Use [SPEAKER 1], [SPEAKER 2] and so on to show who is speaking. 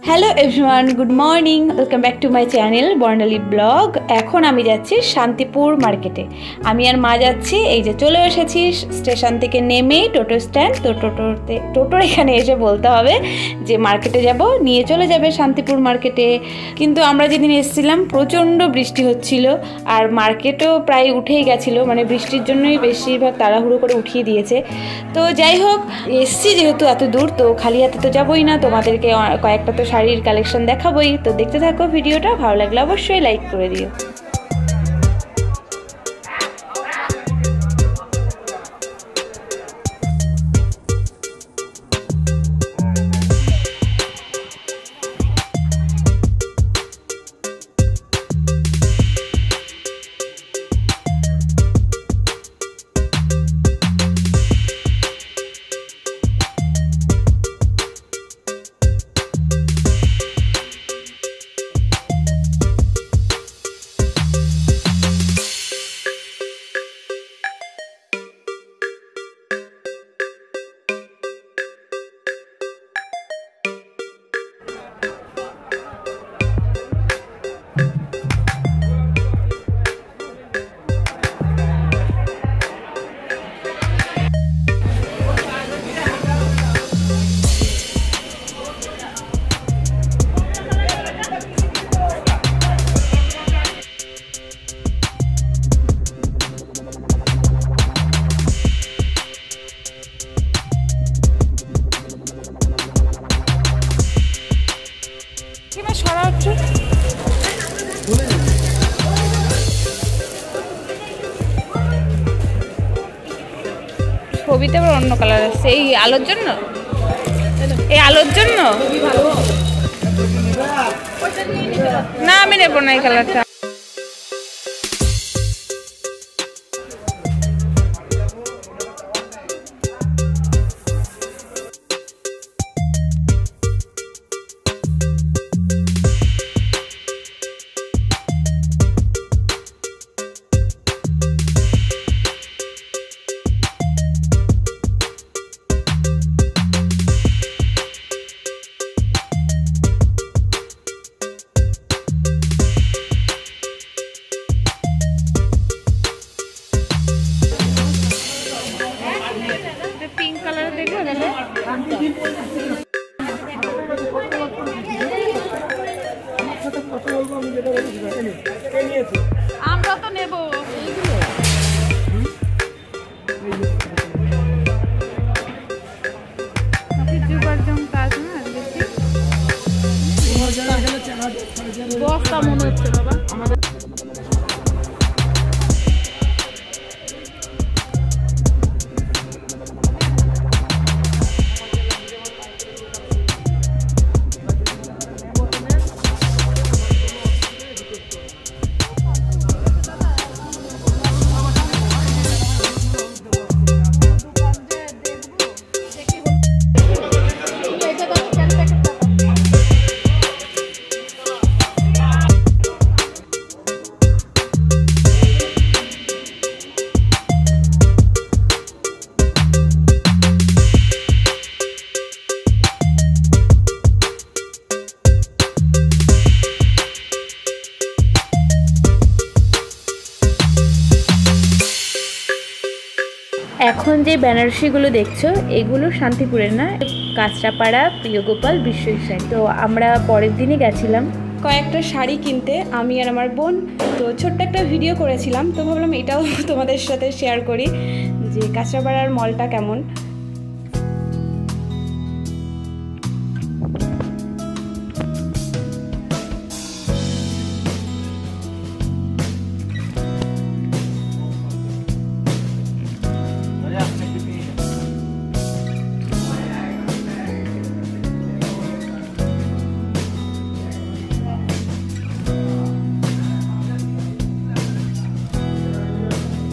[SPEAKER 1] Hello everyone, good morning, welcome back to my channel Barnali blog. এখন আমি যাচ্ছি শান্তিপুর মার্কেটে। আমি আর মা যাচ্ছি, এই যে চলে এসেছি স্টেশন থেকে নেমে টোটো স্ট্যান্ড। তো টোটোর এখানে এসে বলতে হবে যে মার্কেটে যাব, নিয়ে চলে যাবে শান্তিপুর মার্কেটে। কিন্তু আমরা যেদিন এসেছিলাম প্রচণ্ড বৃষ্টি হচ্ছিল, আর মার্কেটও প্রায় উঠেই গেছিলো, মানে বৃষ্টির জন্যই বেশিরভাগ তাড়াহুড়ো করে উঠিয়ে দিয়েছে। তো যাই হোক, এসছি যেহেতু এত দূর, তো খালি হাতে তো যাবোই না, তোমাদেরকে কয়েকটা তো শাড়ির কালেকশন দেখাবোই। তো দেখতে থাকো ভিডিওটা, ভালো লাগলে অবশ্যই লাইক করে দিও। ছবিতে আবার অন্য কালার আছে, এই আলোর জন্য, এই আলোর জন্য না, আমি নেবো না এই কালারটা। পিঙ্ক কালার দেখো, আমরা তো নেব। বস্তা মনে হচ্ছে বাবা। এখন যে বেনারসিগুলো দেখছো এগুলো শান্তিপুরের না, কাঁচরাপাড়া প্রিয়গোপাল বিশ্ববিদ্যালয়। তো আমরা পরের দিনই গেছিলাম কয়েকটা শাড়ি কিনতে, আমি আর আমার বোন। তো ছোট্ট একটা ভিডিও করেছিলাম, তো ভাবলাম এটাও তোমাদের সাথে শেয়ার করি যে কাঁচরাপাড়ার মলটা কেমন।